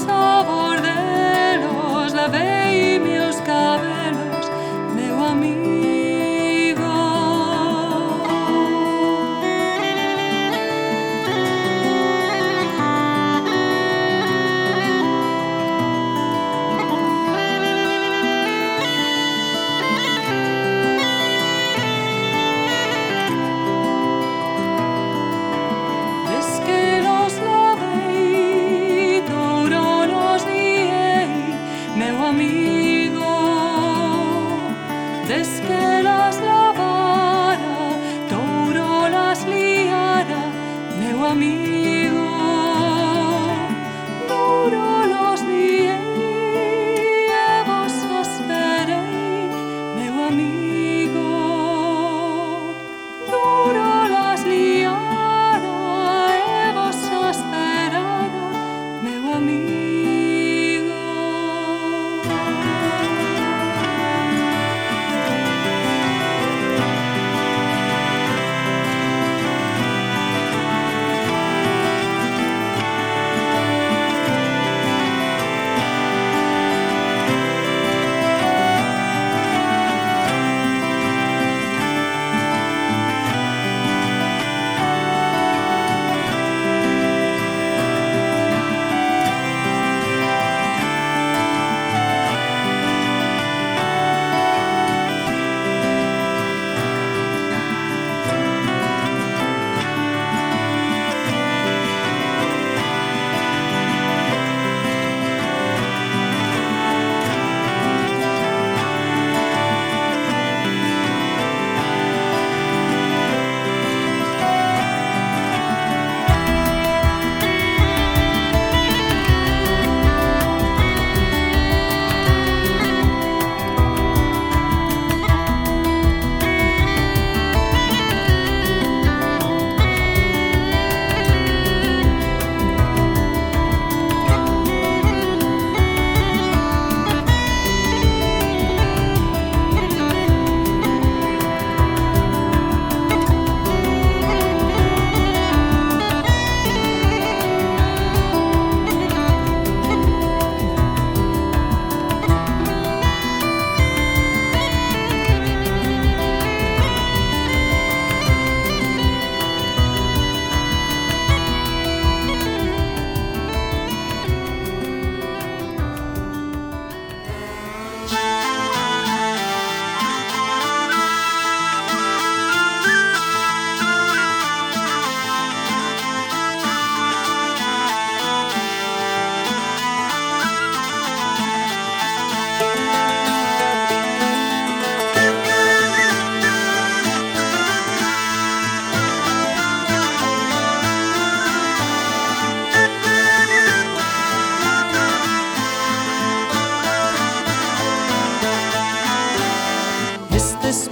sabor delos, lavei meus cabelos, meu amigo. Des que las lavara, touro las liara, meu amigo. Duro los liei e vos esperei, meu amigo. Duro las liara e vos esperara, meu amigo.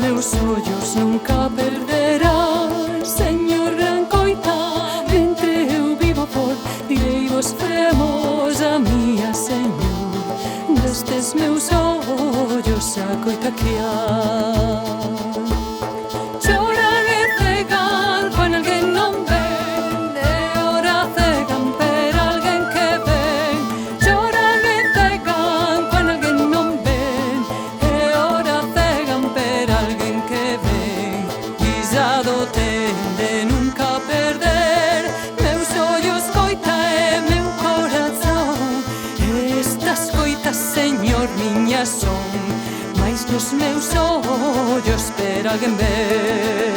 Meus ollos nunca perderás, Señor, gran coita, entre eu vivo por direi vos fremos a mía, Señor, destes meus ollos a coita que há. Choran e cegan quan alguén non ven, e ora cegan per alguén que ven. Choran e cegan quan alguén non ven, e ora cegan per alguén que ven. Guisado ten de nunca perder meus ollos, coita e meu corazón. Estas coitas, Señor, miñas son, mais nos meus ollos per alguén ver.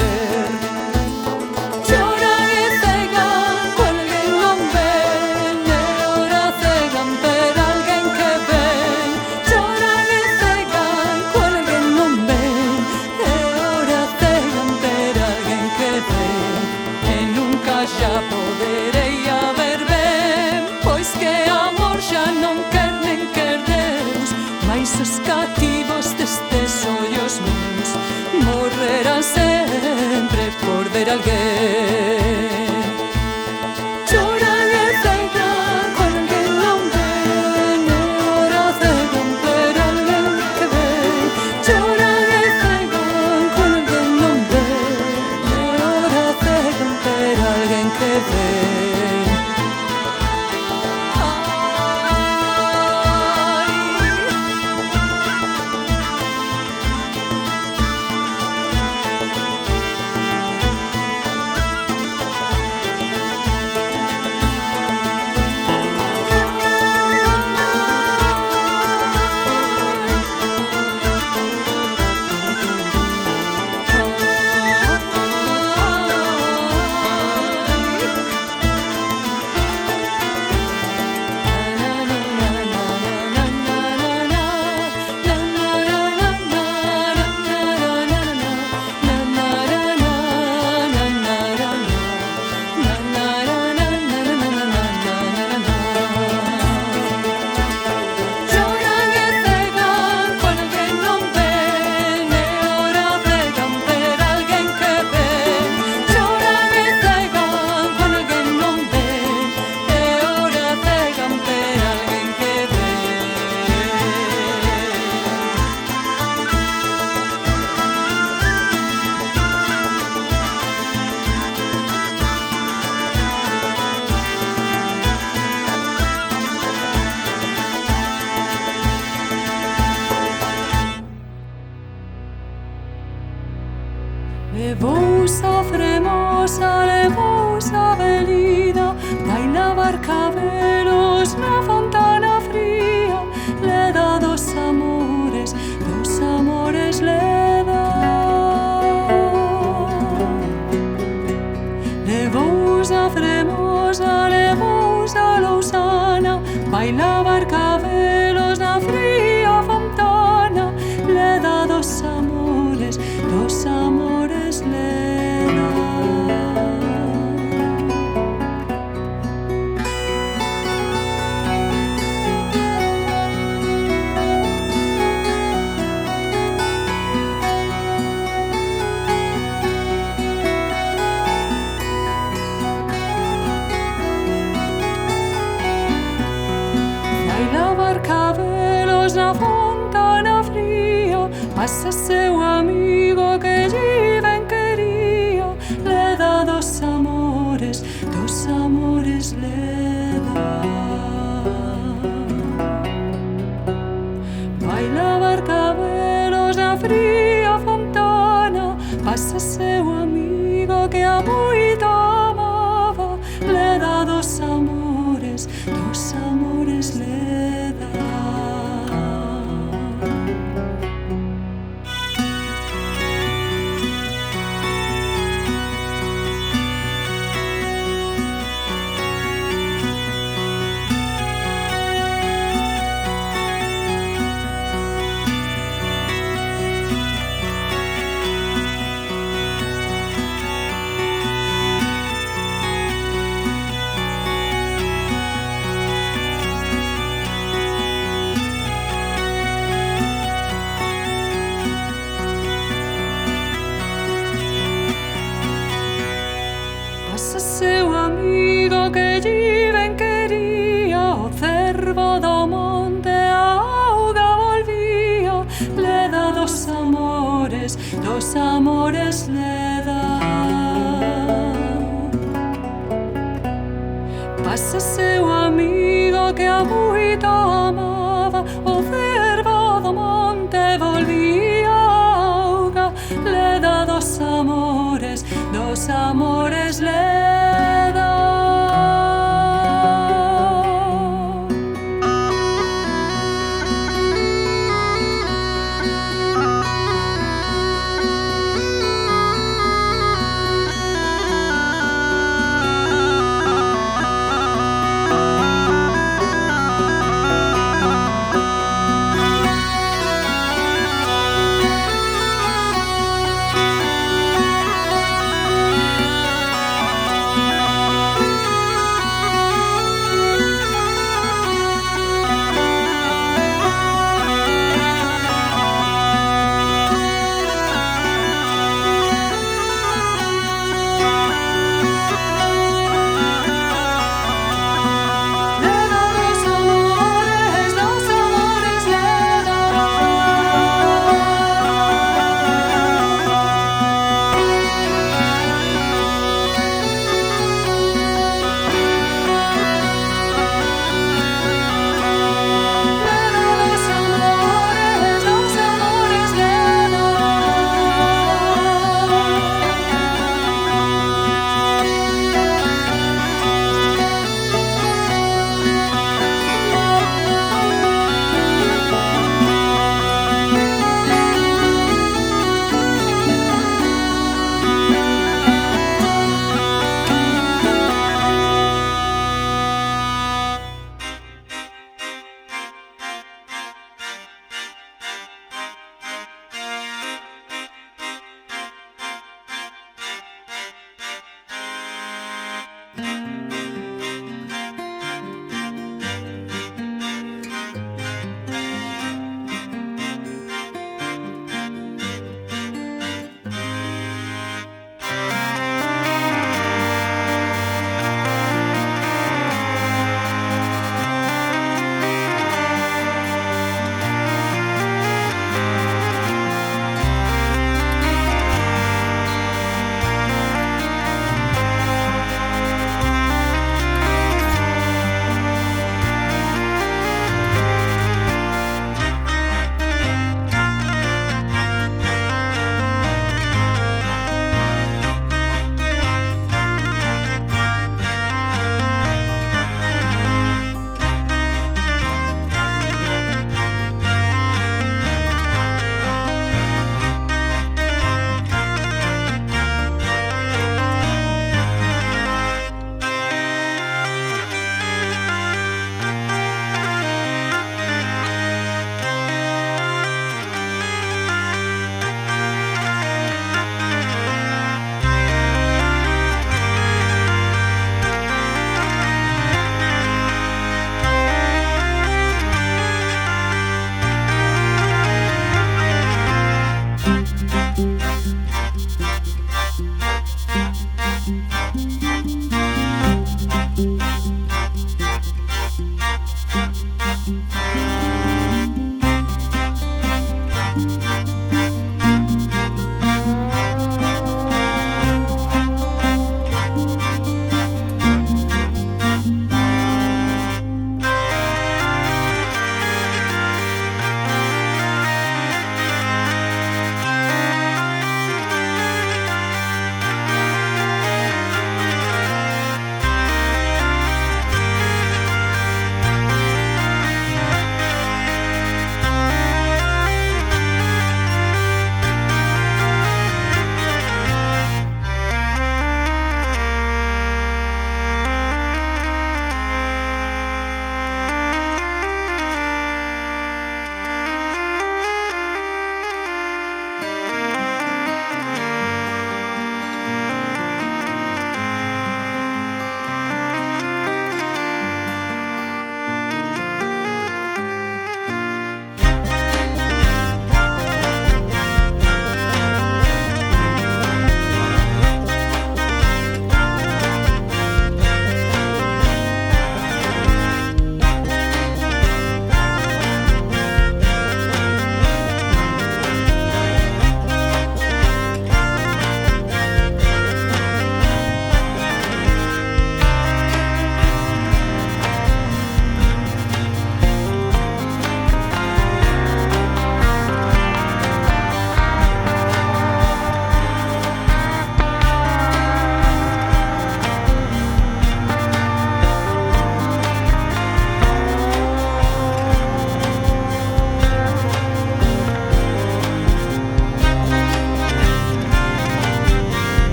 Choran e cegan quan alguén non ven, e ora cegan per alguén que ven. Choran e cegan quan alguén non ven, e ora cegan per alguén que ven. E nunca xa poderei haber ben, pois que amor xa non quer nen quer Deus, mais os cativos destes ollos meus morrerán sempre por ver alguén. Choran e cegan quan alguén non ven, e ora cegan per alguén que ven. Choran e cegan quan alguén non ven, e ora cegan per alguén que ven. alevosa velida, baila barcabelos na fontana fría, le da dos amores le da. Levosa fremosa, levosa lousana, baila barcabelos na fría fontana, le da dos amores le da. Baila barcabelos na fontana fría, pasa seu amigo que lle ben quería, le da dos amores le da. Baila barcabelos na fría fontana, pasa seu amigo que a moito amaba, le da dos amores le da. Pasa seu amigo que lle ben quería, o cervo do monte a auga volvía, le da dos amores le da. Pasa seu amigo que a moito amaba, o cervo do monte volvía a auga, le da dos amores le da.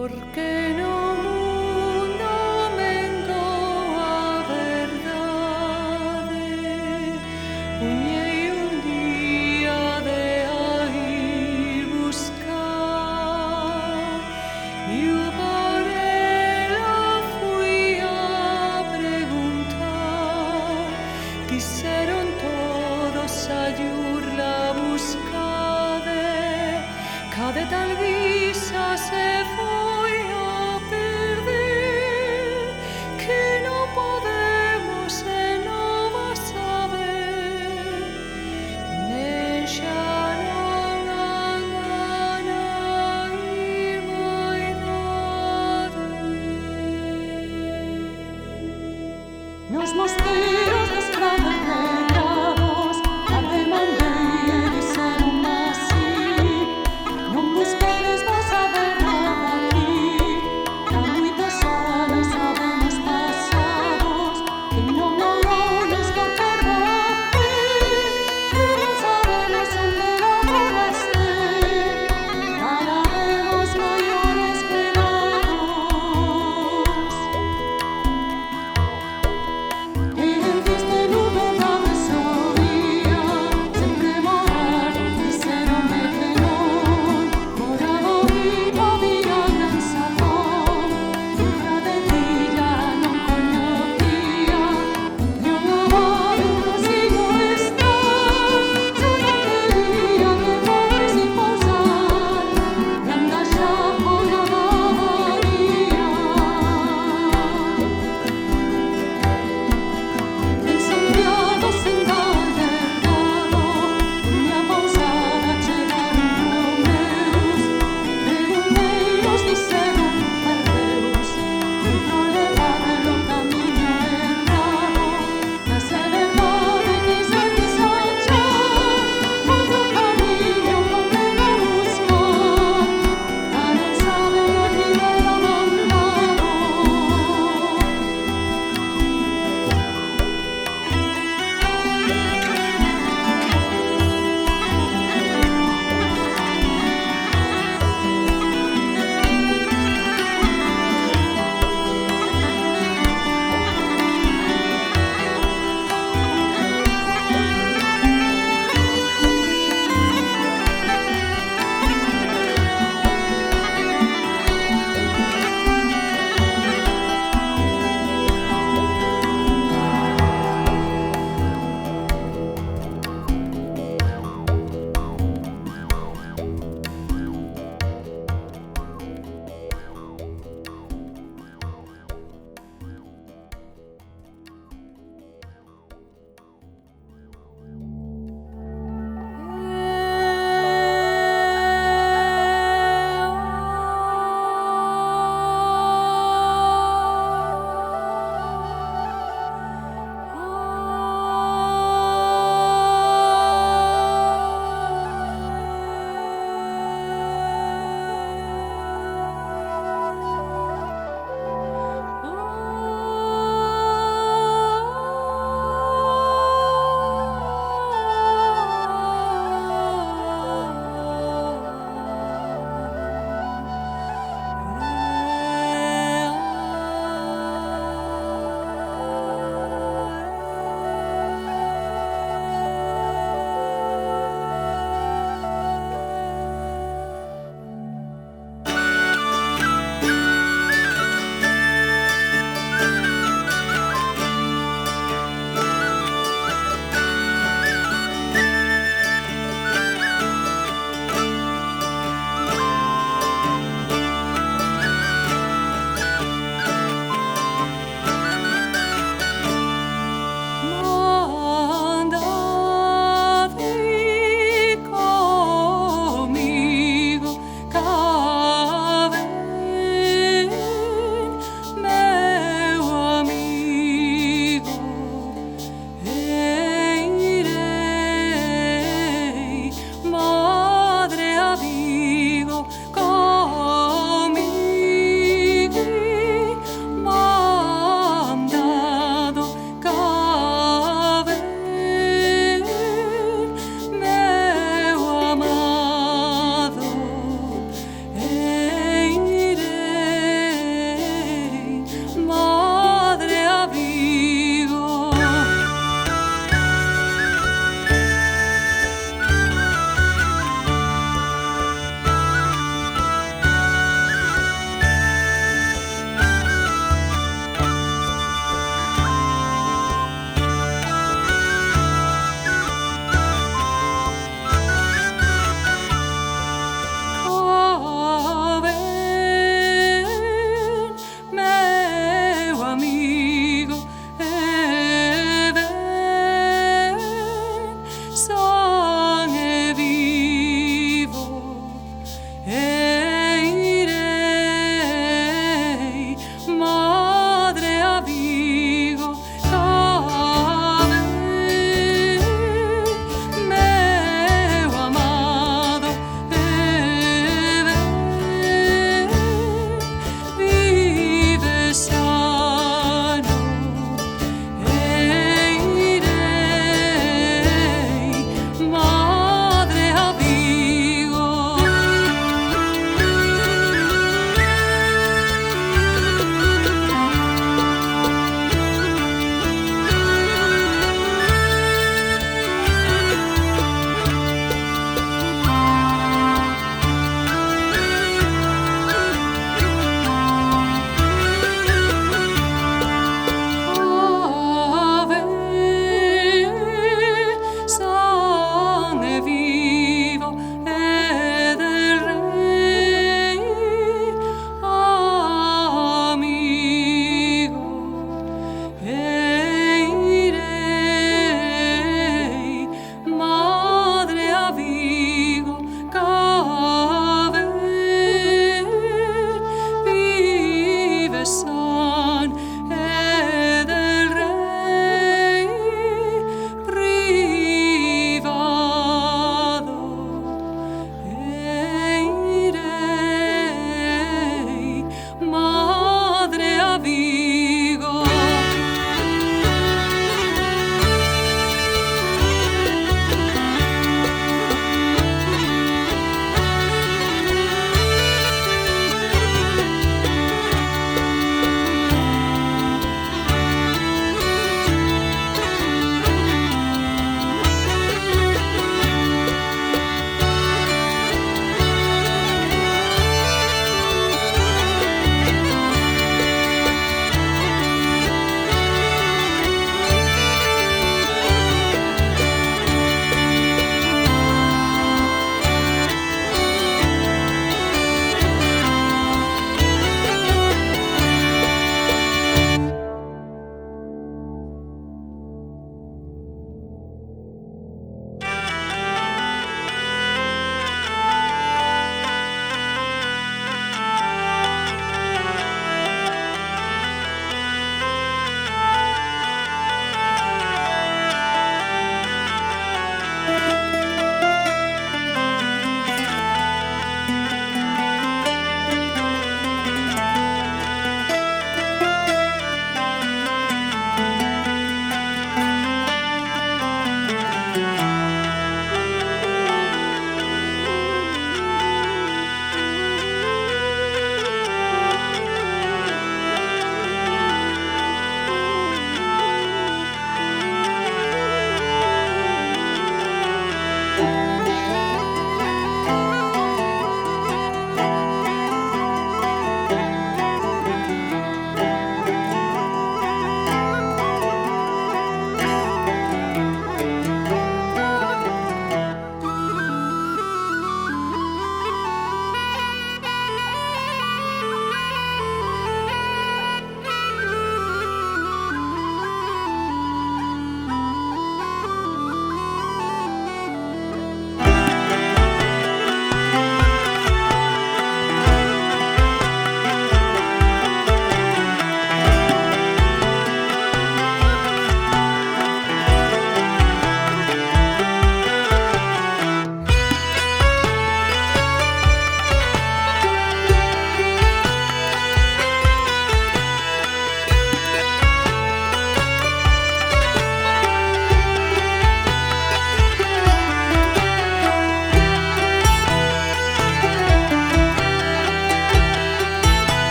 Porque no mundo vengo a verdade, puñei un día de ir buscar, y por ela fui a preguntar, quixeron todos ayurla buscade, cade tal guisa se foi a perder, que non podemos e non va saber, nen xa non angana ir moidade. Nos mosteiros dos grandes recados, a demandei e dixeron así: non busquedes vos saber nada aquí, que a moitos anos sabemos pasados, que non logrou nos tocar bater, que non sabemos onde vamos estar, cada vez maiores pegados.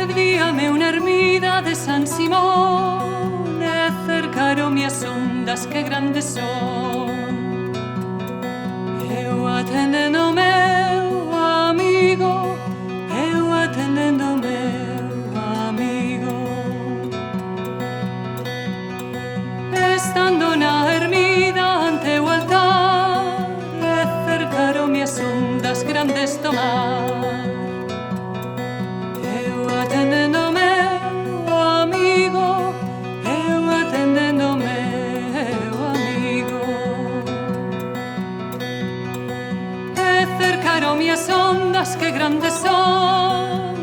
Pedíame una ermida de San Simón, e cercaron as ondas que grandes son. Eu atendendo o meu amigo, eu atendendo o meu amigo. Estando na ermida ante o altar, e cercaron as ondas grandes do mar. Eu atendendo o meu amigo, eu atendendo o meu amigo. E cercaron as ondas que grandes son.